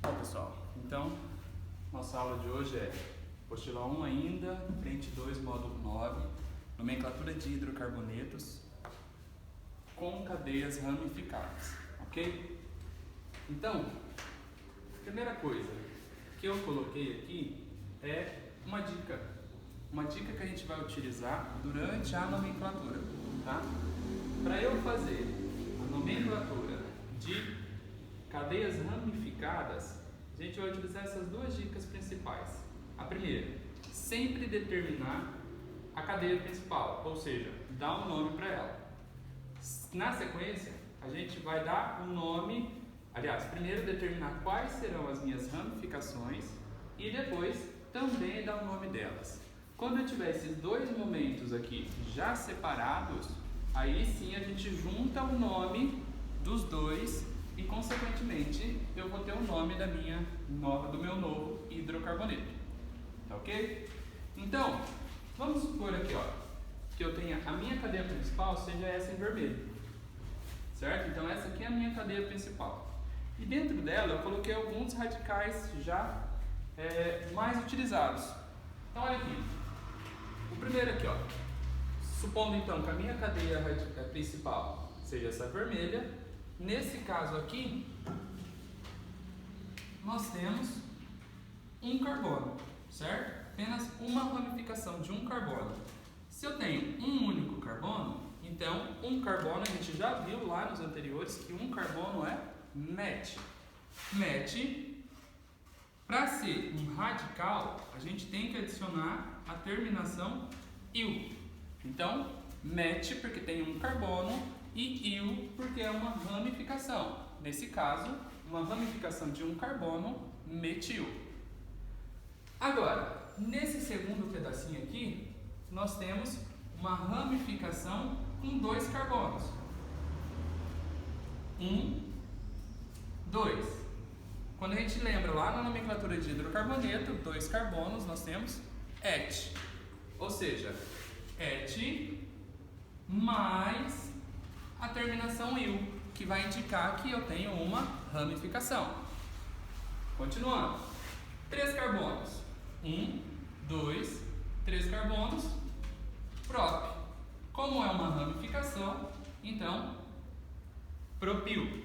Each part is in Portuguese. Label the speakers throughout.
Speaker 1: Bom, pessoal, então nossa aula de hoje é apostila 1 ainda, frente 2, módulo 9, nomenclatura de hidrocarbonetos com cadeias ramificadas, ok? Então, primeira coisa que eu coloquei aqui é uma dica que a gente vai utilizar durante a nomenclatura, tá? Para eu fazer a nomenclatura de cadeias ramificadas, a gente vai utilizar essas duas dicas principais. A primeira, sempre determinar a cadeia principal, ou seja, dar um nome para ela. Na sequência, a gente vai dar um nome, primeiro determinar quais serão as minhas ramificações e depois também dar o nome delas. Quando eu tiver esses dois momentos aqui já separados, aí sim a gente junta o nome dos dois e, consequentemente, eu vou ter o nome do meu novo hidrocarboneto. Tá ok? Então, vamos supor aqui, que eu tenha a minha cadeia principal seja essa em vermelho. Certo? Então, essa aqui é a minha cadeia principal. E dentro dela eu coloquei alguns radicais já mais utilizados. Então, olha aqui. O primeiro aqui, supondo então que a minha cadeia principal seja essa vermelha, nesse caso aqui, nós temos um carbono, certo? Apenas uma ramificação de um carbono. Se eu tenho um único carbono, então um carbono, a gente já viu lá nos anteriores que um carbono é MET. MET, para ser um radical, a gente tem que adicionar a terminação IL. Então, MET porque tem um carbono e IL porque é uma ramificação. Nesse caso, uma ramificação de um carbono, metil. Agora, nesse segundo pedacinho aqui, nós temos uma ramificação com dois carbonos. 2. Quando a gente lembra lá na nomenclatura de hidrocarboneto, dois carbonos, nós temos ET. Ou seja, ET mais a terminação IL, que vai indicar que eu tenho uma ramificação. Continuando. 3 carbonos. 2, 3 carbonos. Prop. Como é uma ramificação, então, propil.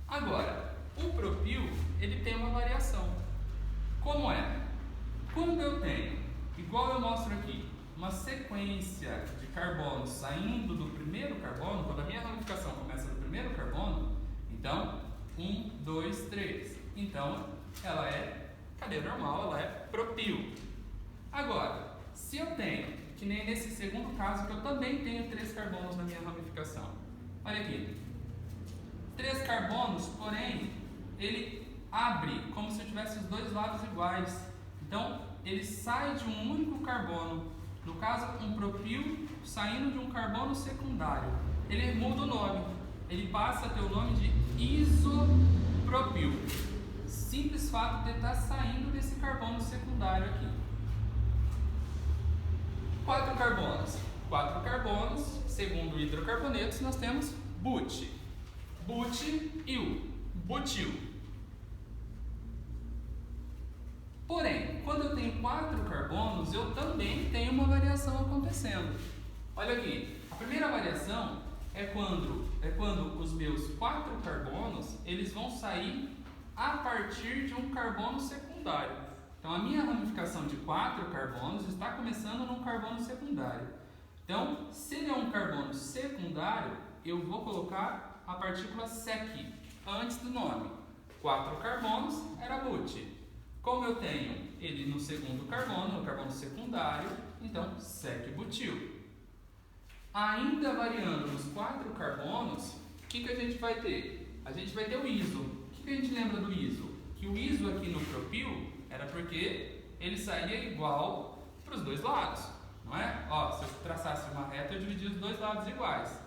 Speaker 1: Agora, o propil, ele tem uma variação. Como é? Quando eu tenho, igual eu mostro aqui, uma sequência de carbonos saindo do primeiro carbono, quando a minha ramificação começa do primeiro carbono, então, 1, 2, 3. Então, ela é cadeia normal, ela é propil. Agora, se eu tenho, que nem nesse segundo caso, que eu também tenho 3 carbonos na minha ramificação. Olha aqui. 3 carbonos, porém, ele abre como se eu tivesse os dois lados iguais. Então, ele sai de um único carbono. No caso, um propil saindo de um carbono secundário. Ele muda o nome. Ele passa a ter o nome de isopropil. Simples fato de estar saindo desse carbono secundário aqui. 4 carbonos. 4 carbonos, segundo hidrocarbonetos, nós temos but. But-il. Butil. Porém, quando eu tenho 4 carbonos, eu também tenho uma variação acontecendo. Olha aqui, a primeira variação é quando os meus 4 carbonos, eles vão sair a partir de um carbono secundário. Então, a minha ramificação de 4 carbonos está começando num carbono secundário. Então, se ele é um carbono secundário, eu vou colocar a partícula sec antes do nome. 4 carbonos era but. Como eu tenho ele no segundo carbono, no carbono secundário, então sec-butil. Ainda variando nos 4 carbonos, o que a gente vai ter? A gente vai ter o iso. O que a gente lembra do iso? Que o iso aqui no propil era porque ele saía igual para os dois lados, não é? Se eu traçasse uma reta, eu dividia os dois lados iguais.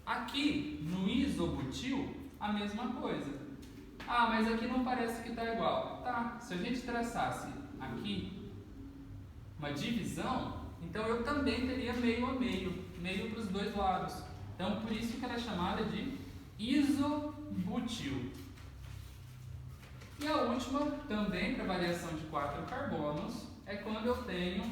Speaker 1: Aqui, no isobutil, a mesma coisa. Mas aqui não parece que está igual. Tá, se a gente traçasse aqui uma divisão, então eu também teria meio a meio para os dois lados. Então, por isso que ela é chamada de isobutil. E a última, também para variação de 4 carbonos, é quando eu tenho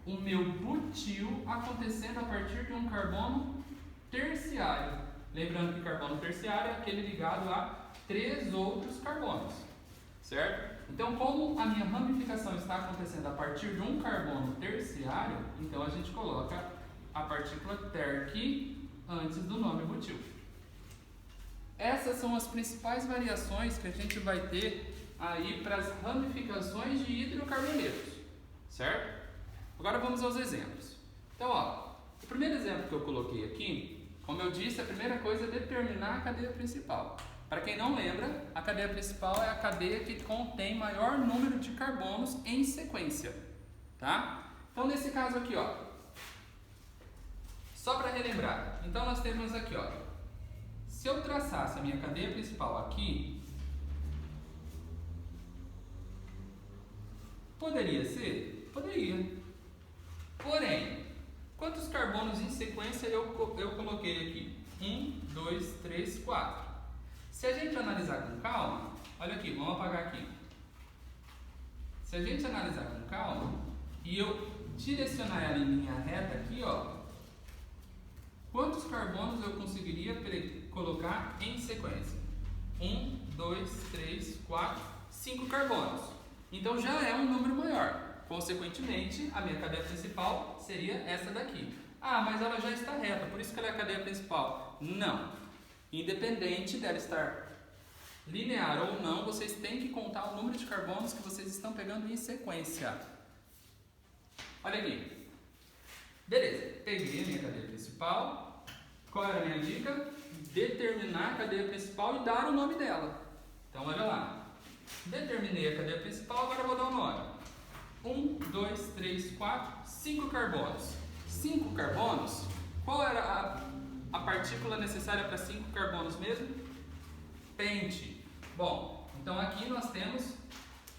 Speaker 1: o meu butil acontecendo a partir de um carbono terciário. Lembrando que carbono terciário é aquele ligado a 3 outros carbonos, certo? Então, como a minha ramificação está acontecendo a partir de um carbono terciário, então a gente coloca a partícula terc antes do nome butil. Essas são as principais variações que a gente vai ter aí para as ramificações de hidrocarbonetos, certo? Agora vamos aos exemplos. Então, ó, o primeiro exemplo que eu coloquei aqui, como eu disse, a primeira coisa é determinar a cadeia principal. Para quem não lembra, a cadeia principal é a cadeia que contém maior número de carbonos em sequência, tá? Então, nesse caso aqui, ó, só para relembrar, então nós temos aqui, ó, se eu traçasse a minha cadeia principal aqui, poderia ser? Poderia. Porém, quantos carbonos em sequência eu coloquei aqui? 1, 2, 3, 4. Se a gente analisar com calma, olha aqui, vamos apagar aqui. Se a gente analisar com calma e eu direcionar ela em linha reta aqui, ó, quantos carbonos eu conseguiria colocar em sequência? 1, 2, 3, 4, 5 carbonos. Então já é um número maior. Consequentemente, a minha cadeia principal seria essa daqui. Ah, mas ela já está reta, por isso que ela é a cadeia principal. Não. Independente dela estar linear ou não, vocês têm que contar o número de carbonos que vocês estão pegando em sequência. Olha aqui. Beleza, peguei a minha cadeia principal. Qual era a minha dica? Determinar a cadeia principal e dar o nome dela. Então, olha lá. Determinei a cadeia principal, agora eu vou dar o nome. 1, 2, 3, 4, 5 carbonos. 5 carbonos? Qual era a partícula necessária para 5 carbonos mesmo? Pente. Bom, então aqui nós temos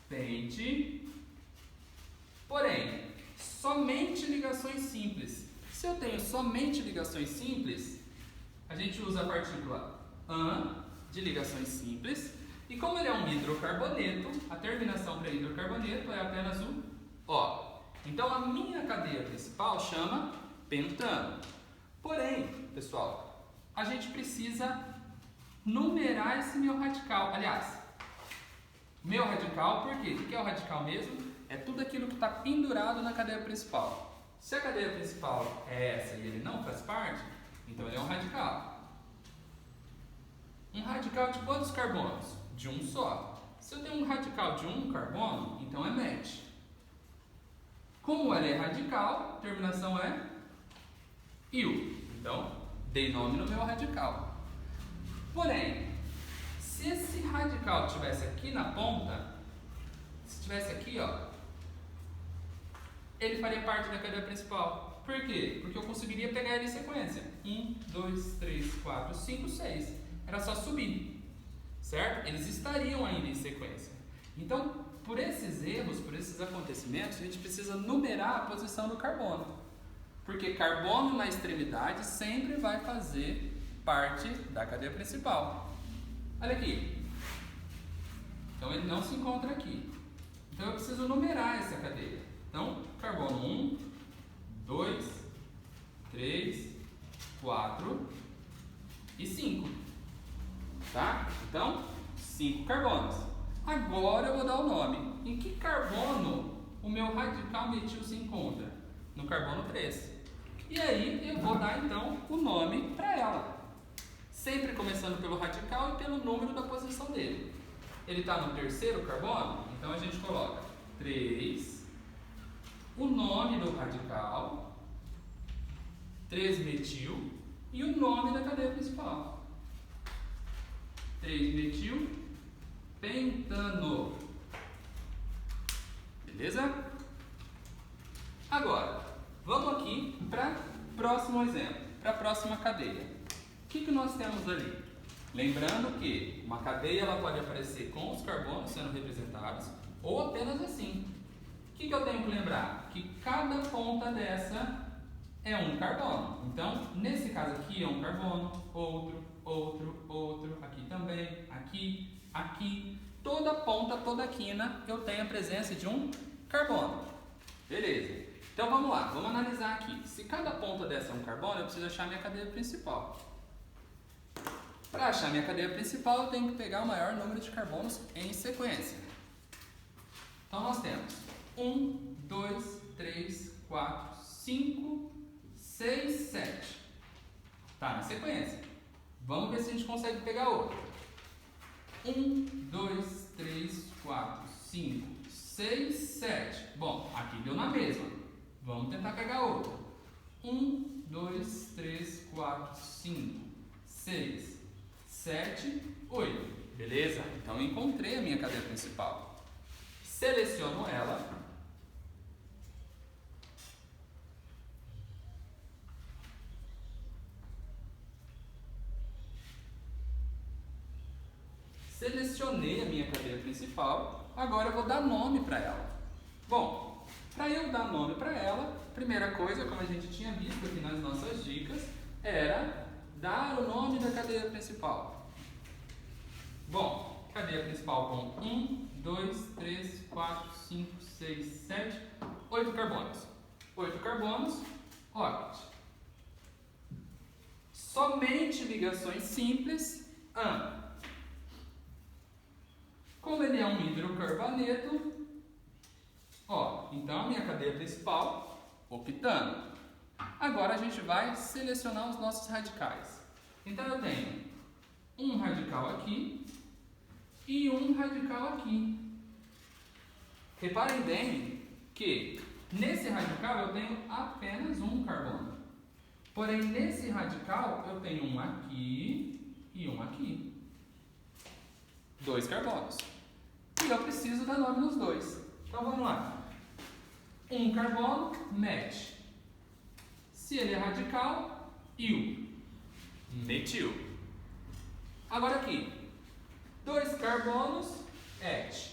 Speaker 1: pente. Porém, somente ligações simples. Se eu tenho somente ligações simples, a gente usa a partícula an de ligações simples. E como ele é um hidrocarboneto, a terminação para hidrocarboneto é apenas o O. Então a minha cadeia principal chama pentano. Porém, pessoal, a gente precisa numerar esse meu radical. Aliás, meu radical, por quê? O que é o radical mesmo? É tudo aquilo que está pendurado na cadeia principal. Se a cadeia principal é essa e ele não faz parte, então ele é um radical. Um radical de quantos carbonos? De um só. Se eu tenho um radical de um carbono, então é match. Como ela é radical, a terminação é il. Então, dei nome no meu radical. Porém, se esse radical estivesse aqui na ponta, se estivesse aqui, ó, ele faria parte da cadeia principal. Por quê? Porque eu conseguiria pegar ele em sequência. 1, 2, 3, 4, 5, 6. Era só subir. Certo? Eles estariam ainda em sequência. Então, por esses erros, por esses acontecimentos, a gente precisa numerar a posição do carbono. Porque carbono na extremidade sempre vai fazer parte da cadeia principal. Olha aqui. Então, ele não se encontra aqui. Então, eu preciso numerar essa cadeia. Então, carbono 1, 2, 3, 4 e 5. Tá? Então, 5 carbonos. Agora eu vou dar o nome. Em que carbono o meu radical metil se encontra? No carbono 3. E aí eu vou dar então o nome para ela. Sempre começando pelo radical e pelo número da posição dele. Ele está no terceiro carbono, então a gente coloca 3, o nome do radical, 3-metil e o nome da cadeia principal. 3-metil pentano. Beleza? Agora, vamos aqui para o próximo exemplo, para a próxima cadeia. O que nós temos ali? Lembrando que uma cadeia ela pode aparecer com os carbonos sendo representados ou apenas assim. O que eu tenho que lembrar? Que cada ponta dessa é um carbono. Então, nesse caso aqui é um carbono, outro, outro, outro, aqui também, aqui, aqui. toda ponta, toda quina, eu tenho a presença de um carbono. Beleza. Então vamos lá, vamos analisar aqui. Se cada ponta dessa é um carbono, eu preciso achar minha cadeia principal. Para achar minha cadeia principal, eu tenho que pegar o maior número de carbonos em sequência. Então nós temos 1, 2, 3, 4, 5, 6, 7. Tá na sequência. Vamos ver se a gente consegue pegar outro. 1, 2, 3, 4, 5, 6, 7. Bom, aqui deu na mesma. Vamos tentar pegar outro. 1, 2, 3, 4, 5, 6, 7, 8. Beleza? Então eu encontrei a minha cadeia principal. Seleciono ela. Selecionei a minha cadeia principal, agora eu vou dar nome para ela. Bom, para eu dar nome para ela, primeira coisa, como a gente tinha visto aqui nas nossas dicas, era dar o nome da cadeia principal. Bom, cadeia principal com 1, 2, 3, 4, 5, 6, 7, 8 carbonos. 8 carbonos, oct. Somente ligações simples, AN. Como ele é um hidrocarboneto, então a minha cadeia principal, octano. Agora a gente vai selecionar os nossos radicais. Então eu tenho um radical aqui e um radical aqui. Reparem bem que nesse radical eu tenho apenas um carbono. Porém, nesse radical eu tenho um aqui e um aqui. 2 carbonos. E eu preciso dar nome nos dois. Então vamos lá. Um carbono, met. Se ele é radical, il. Metil. Agora aqui. 2 carbonos, et.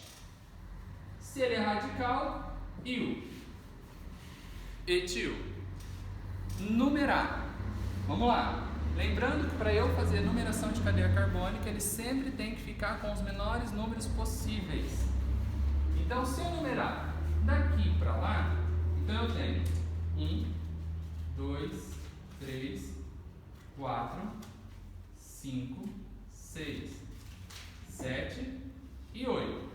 Speaker 1: Se ele é radical, il. Etil. Numerar. Vamos lá. Lembrando que para eu fazer numeração de cadeia carbônica, ele sempre tem que ficar com os menores números possíveis. Então, se eu numerar daqui para lá, então eu tenho 1, 2, 3, 4, 5, 6, 7 e 8.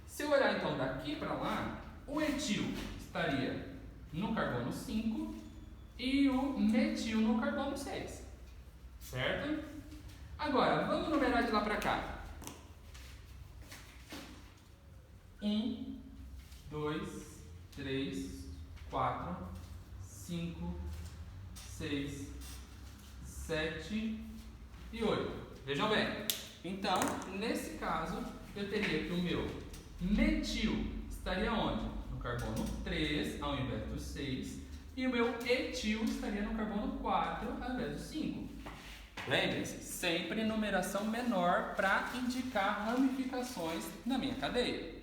Speaker 1: Se eu olhar então daqui para lá, o etil estaria no carbono 5 e o metil no carbono 6. Certo? Agora, vamos numerar de lá para cá. 1, 2, 3, 4, 5, 6, 7 e 8. Vejam bem. Então, nesse caso, eu teria que o meu metil estaria onde? No carbono 3 ao invés do 6. E o meu etil estaria no carbono 4 ao invés do 5. Lembrem-se, sempre numeração menor para indicar ramificações na minha cadeia.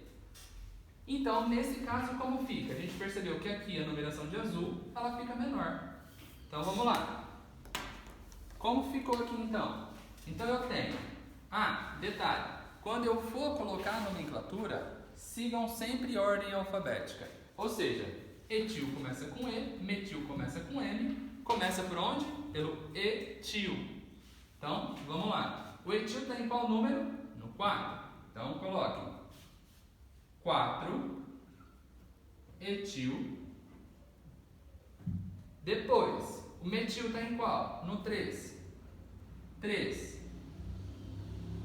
Speaker 1: Então, nesse caso, como fica? A gente percebeu que aqui a numeração de azul, ela fica menor. Então, vamos lá. Como ficou aqui, então? Então, eu tenho... detalhe. Quando eu for colocar a nomenclatura, sigam sempre ordem alfabética. Ou seja, etil começa com E, metil começa com M. Começa por onde? Pelo etil. Então, vamos lá. O etil está em qual número? No 4. Então, coloquem 4, etil. Depois, o metil está em qual? No 3. 3,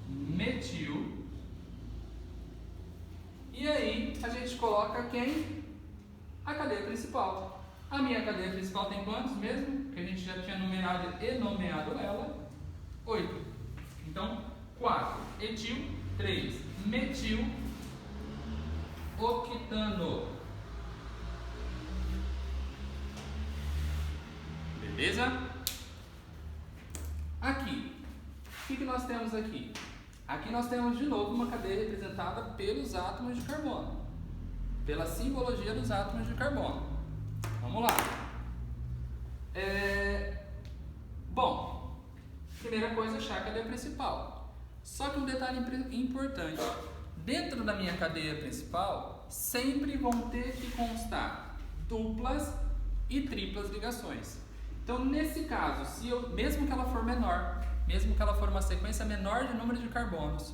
Speaker 1: metil. E aí, a gente coloca quem? A cadeia principal. A minha cadeia principal tem quantos mesmo? Que a gente já tinha numerado e nomeado ela. 8. Então, 4, etil. 3, metil. Octano. Beleza? Aqui. O que nós temos aqui? Aqui nós temos de novo uma cadeia representada pelos átomos de carbono. Pela simbologia dos átomos de carbono. Vamos lá. Bom, primeira coisa, achar a cadeia principal. Só que um detalhe importante, dentro da minha cadeia principal, sempre vão ter que constar duplas e triplas ligações. Então, nesse caso, mesmo que ela for menor, mesmo que ela for uma sequência menor de número de carbonos,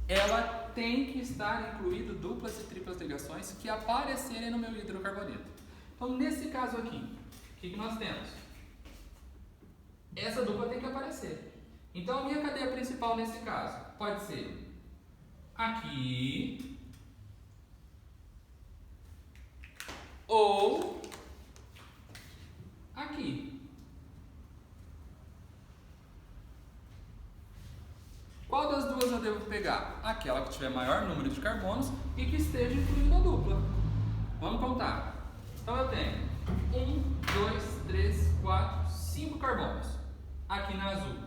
Speaker 1: ela tem que estar incluído duplas e triplas ligações que aparecerem no meu hidrocarboneto. Então, nesse caso aqui, o que nós temos? Essa dupla tem que aparecer. Então, a minha cadeia principal nesse caso pode ser aqui ou aqui. Qual das duas eu devo pegar? Aquela que tiver maior número de carbonos e que esteja incluindo a dupla. Vamos contar. Então eu tenho 1, 2, 3, 4, 5 carbonos aqui na azul.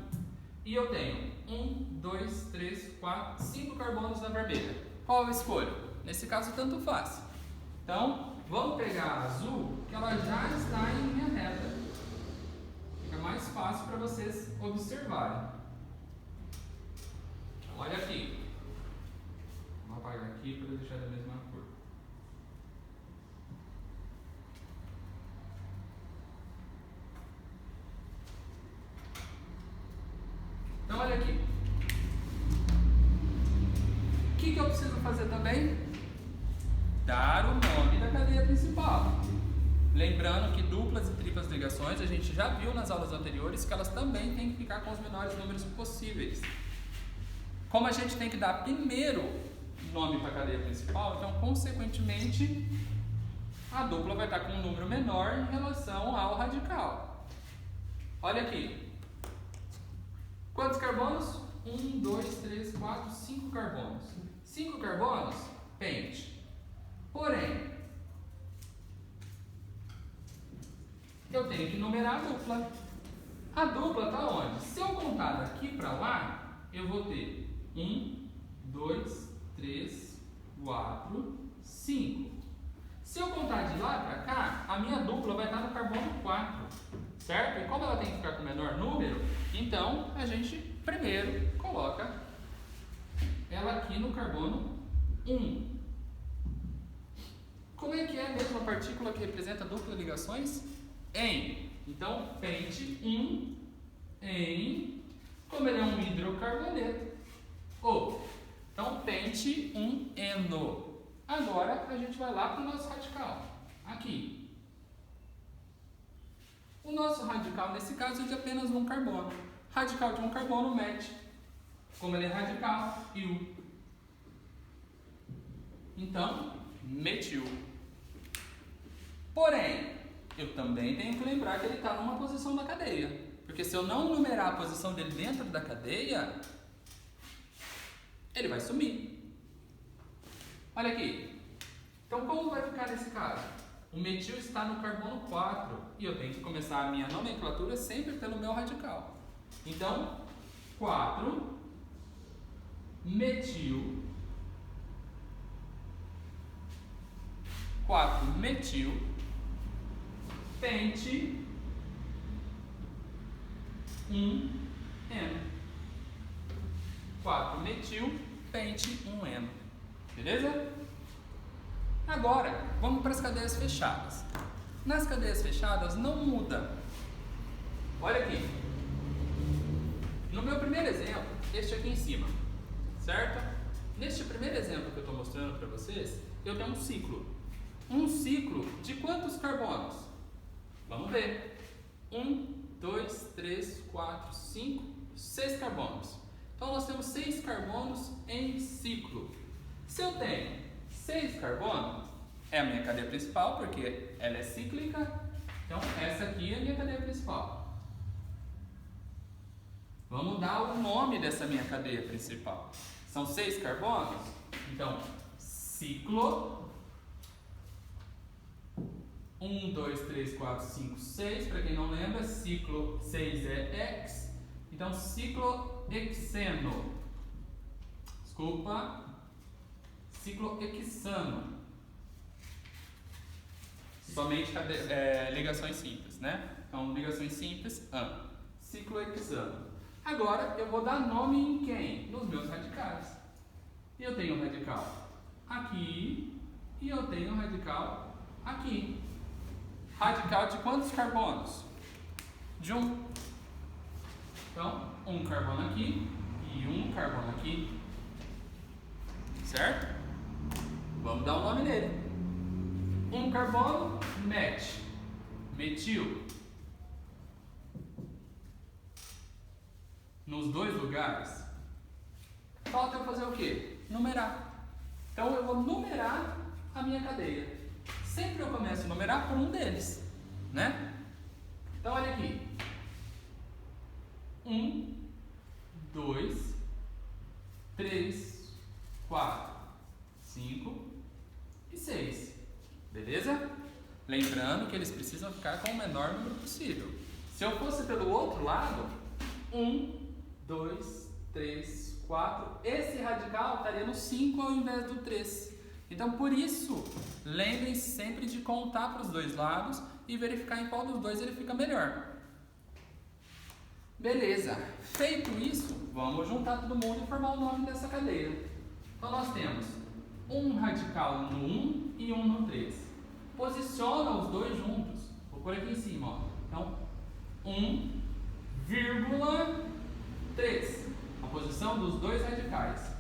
Speaker 1: E eu tenho 1, 2, 3, 4, 5 carbonos na vermelha. Qual eu escolho? Nesse caso, tanto faz. Então, vamos pegar a azul, que ela já está em linha reta. Fica mais fácil para vocês observarem. Então, olha aqui. Vou apagar aqui para deixar da mesma cor. Então, olha aqui. O que eu preciso fazer também? Dar o nome da cadeia principal. Lembrando que duplas e triplas ligações, a gente já viu nas aulas anteriores que elas também têm que ficar com os menores números possíveis. Como a gente tem que dar primeiro nome para a cadeia principal, então, consequentemente, a dupla vai estar com um número menor em relação ao radical. Olha aqui. Quantos carbonos? 1, 2, 3, 4, 5 carbonos. 5 carbonos? Pente. Porém, eu tenho que numerar a dupla. A dupla está onde? Se eu contar daqui para lá, eu vou ter 1, 2, 3, 4, 5. Se eu contar de lá para cá, a minha dupla vai estar no carbono 4, certo? E como ela tem que ficar com o menor número, então a gente primeiro coloca ela aqui no carbono 1. Como é que é a mesma partícula que representa duplas ligações? Em. Então, pente 1 em, como ele é um hidrocarboneto, O. Então, pente 1 eno. Agora, a gente vai lá para o nosso radical. Aqui. O nosso radical, nesse caso, é de apenas um carbono. Radical de um carbono, met. Como ele é radical, il. Então, metil. Porém, eu também tenho que lembrar que ele está numa posição da cadeia. Porque se eu não numerar a posição dele dentro da cadeia, ele vai sumir. Olha aqui. Então, como vai ficar nesse caso? O metil está no carbono 4 e eu tenho que começar a minha nomenclatura sempre pelo meu radical. Então, 4 metil, 4 metil, pente 1 eno. 4 metil, pente 1 eno. Beleza? Agora, vamos para as cadeias fechadas. Nas cadeias fechadas não muda. Olha aqui. No meu primeiro exemplo, este aqui em cima, certo? Neste primeiro exemplo que eu estou mostrando para vocês, eu tenho um ciclo. Um ciclo de quantos carbonos? Vamos ver. 1, 2, 3, 4, 5, 6 carbonos. Então, nós temos 6 carbonos em ciclo. Se eu tenho 6 carbonos, é a minha cadeia principal, porque ela é cíclica. Então, essa aqui é a minha cadeia principal. Vamos dar o nome dessa minha cadeia principal. São 6 carbonos? Então, ciclo. 1, 2, 3, 4, 5, 6. Para quem não lembra, ciclo 6 é X. Então, ciclohexeno. Desculpa. Ciclohexano. Somente ligações simples, né? Então, ligações simples, ciclohexano. Agora, eu vou dar nome em quem? Nos meus eu tenho um radical aqui e eu tenho um radical aqui. Radical de quantos carbonos? De 1. Então, um carbono aqui e um carbono aqui. Certo? Vamos dar um nome nele. Um carbono, met. Metil. Nos dois lugares, falta eu fazer o quê? Numerar. Então eu vou numerar a minha cadeia. Sempre eu começo a numerar por um deles, né? Então olha aqui. 1, 2, 3, 4, 5 e 6. Beleza? Lembrando que eles precisam ficar com o menor número possível. Se eu fosse pelo outro lado, 1, 2, 3, 4, esse radical estaria no 5 ao invés do 3. Então, por isso, lembrem-se sempre de contar para os dois lados e verificar em qual dos dois ele fica melhor. Beleza, feito isso, vamos juntar todo mundo e formar o nome dessa cadeia. Então, nós temos um radical no 1 e um no 3. Posiciona os dois juntos. Vou pôr aqui em cima, ó. Então, 1,3. A posição dos dois radicais.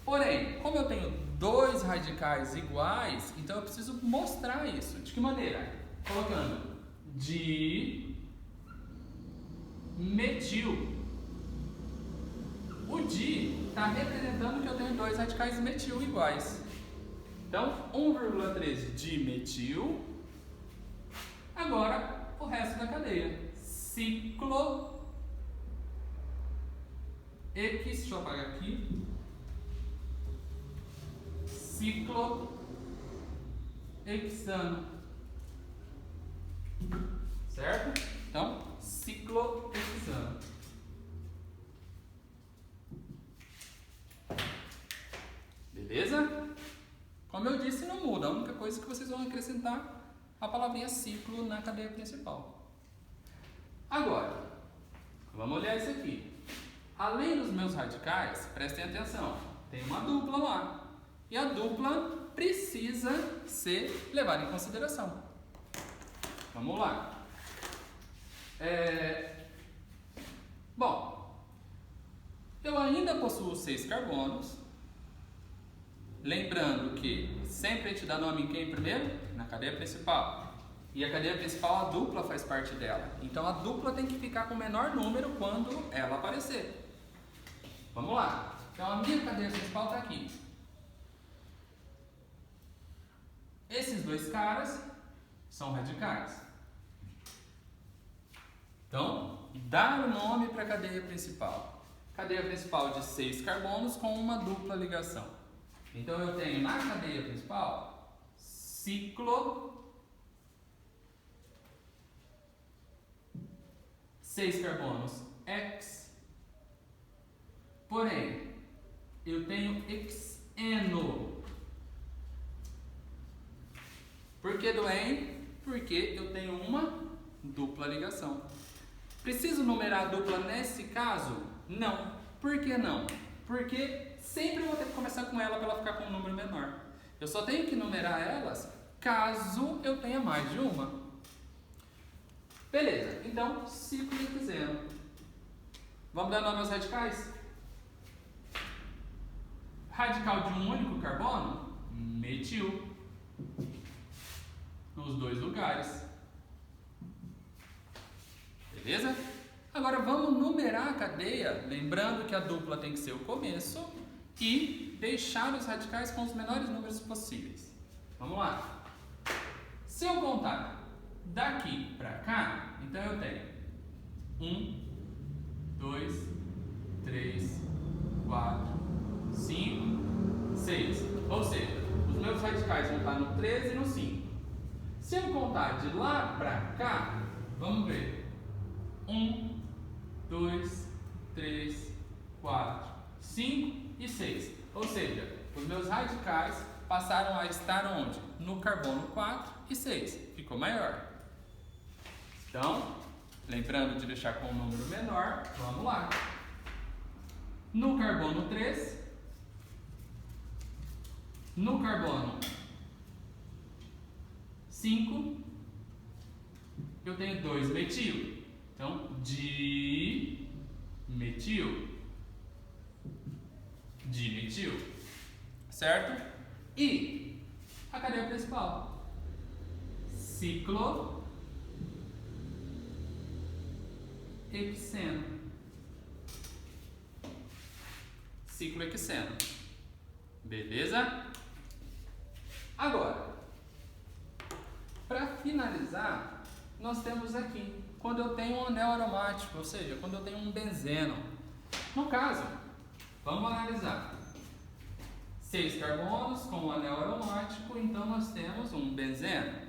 Speaker 1: Porém, como eu tenho dois radicais iguais, então eu preciso mostrar isso. De que maneira? Colocando dimetil. O di está representando que eu tenho dois radicais metil iguais. Então, 1,13 dimetil. Agora, o resto da cadeia. Ciclo. Deixa eu apagar aqui. Ciclohexano. Certo? Então, ciclohexano. Beleza? Como eu disse, não muda. A única coisa é que vocês vão acrescentar a palavrinha ciclo na cadeia principal. Agora, vamos olhar isso aqui. Além dos meus radicais, prestem atenção, tem uma dupla lá. E a dupla precisa ser levada em consideração. Vamos lá. Bom, eu ainda possuo 6 carbonos. Lembrando que sempre a gente dá nome em quem primeiro? Na cadeia principal. E a cadeia principal, a dupla faz parte dela. Então a dupla tem que ficar com o menor número quando ela aparecer. Vamos lá. Então a minha cadeia principal está aqui. Esses dois caras são radicais. Então, dar o nome para a cadeia principal. Cadeia principal de 6 carbonos com uma dupla ligação. Então eu tenho na cadeia principal ciclo, 6 carbonos X, porém eu tenho hexeno. Por que do en? Porque eu tenho uma dupla ligação. Preciso numerar a dupla nesse caso? Não. Por que não? Porque sempre eu vou ter que começar com ela para ela ficar com um número menor. Eu só tenho que numerar elas caso eu tenha mais de uma. Beleza, então ciclo hexeno. Vamos dar nome aos radicais? Radical de um único carbono? Metil. Nos dois lugares. Beleza? Agora vamos numerar a cadeia, lembrando que a dupla tem que ser o começo e deixar os radicais com os menores números possíveis. Vamos lá. Se eu contar daqui para cá, então eu tenho 1, 2, 3, 4, 5, 6. Ou seja, os meus radicais vão estar no 13 e no 5. Se eu contar de lá para cá, vamos ver. 1, 2, 3, 4, 5 e 6. Ou seja, os meus radicais passaram a estar onde? No carbono 4 e 6. Ficou maior. Então, lembrando de deixar com um número menor, vamos lá. No carbono 3, No carbono 5, eu tenho 2 metil. Então, dimetil. Certo? E a cadeia principal. Ciclohexeno. Ciclohexeno. Beleza? Agora, para finalizar, nós temos aqui, quando eu tenho um anel aromático, ou seja, quando eu tenho um benzeno. No caso, vamos analisar. 6 carbonos com um anel aromático, então nós temos um benzeno.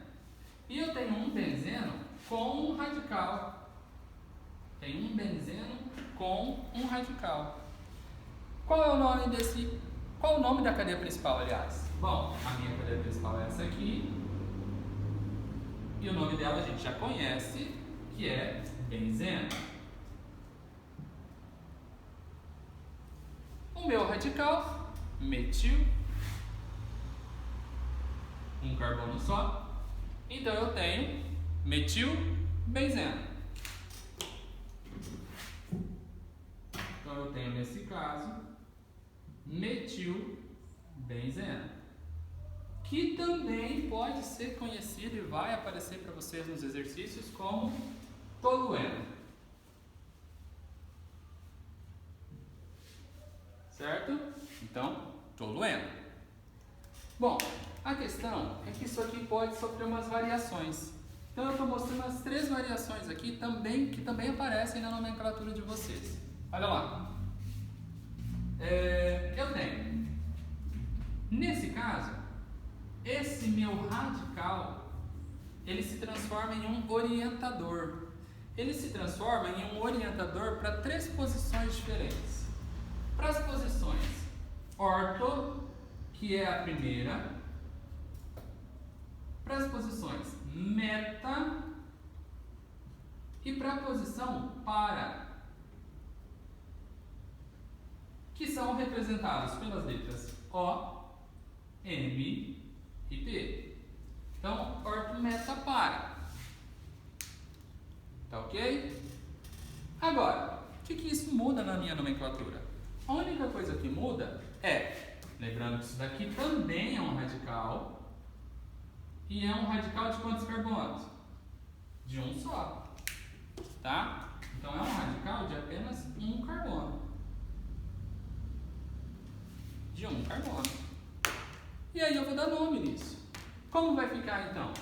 Speaker 1: E eu tenho um benzeno com um radical. Tem um benzeno com um radical. Qual é o nome desse? Qual é o nome da cadeia principal, aliás? Bom, a minha cadeia principal é essa aqui. E o nome dela a gente já conhece, que é benzeno. O meu radical, metil, um carbono só. Então eu tenho metilbenzeno. Então eu tenho nesse caso metilbenzeno, que também pode ser conhecido e vai aparecer para vocês nos exercícios como tolueno. Certo? Então, tolueno. Bom, a questão é que isso aqui pode sofrer umas variações. Então eu estou mostrando as 3 variações aqui que também aparecem na nomenclatura de vocês. Olha lá. Eu tenho, nesse caso, esse meu radical, ele se transforma em um orientador. Ele se transforma em um orientador para 3 posições diferentes. Para as posições orto, que é a primeira. Para as posições meta. E para a posição para, que são representados pelas letras O, M e P. Então, orto, meta, para. Tá ok? Agora, o que isso muda na minha nomenclatura? A única coisa que muda é, lembrando que isso daqui também é um radical, e é um radical de quantos carbonos? De um só. Tá? Então é um radical de apenas um carbono. De um carbono. E aí eu vou dar nome nisso. Como vai ficar então?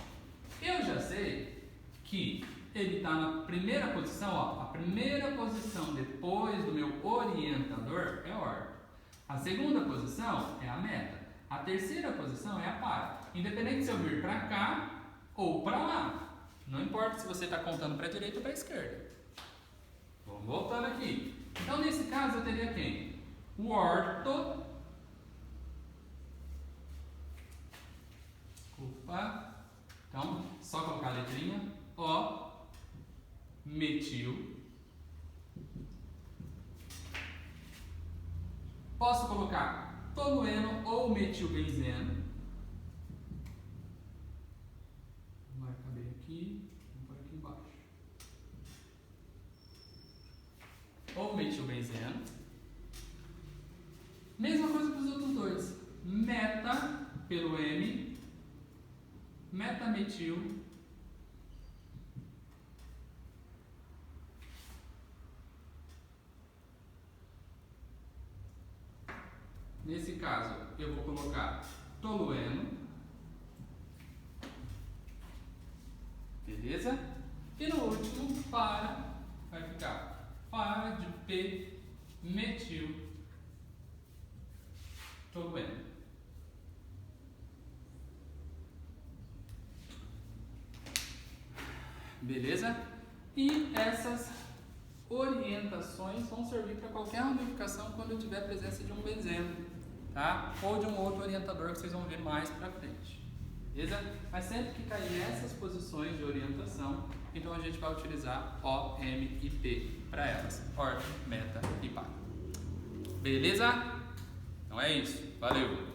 Speaker 1: Eu já sei que ele está na primeira posição, ó. A primeira posição depois do meu orientador é orto. A segunda posição é a meta. A terceira posição é a para. Independente se eu vir para cá ou para lá. Não importa se você está contando para a direita ou para a esquerda. Vamos voltando aqui. Então nesse caso eu teria quem? O orto. Opa. Então, só colocar a letrinha O, metil. Posso colocar tolueno ou metilbenzeno. Não vai caber aqui, vou pôr aqui embaixo. Ou metilbenzeno. Mesma coisa para os outros dois. Meta pelo M. Metametil. Nesse caso, eu vou colocar tolueno. Beleza? E no último, para, vai ficar para de P metil tolueno. Beleza? E essas orientações vão servir para qualquer ramificação quando eu tiver a presença de um benzeno, tá? Ou de um outro orientador que vocês vão ver mais para frente. Beleza? Mas sempre que cair nessas posições de orientação, então a gente vai utilizar O, M e P para elas. Orto, meta e para. Beleza? Então é isso. Valeu!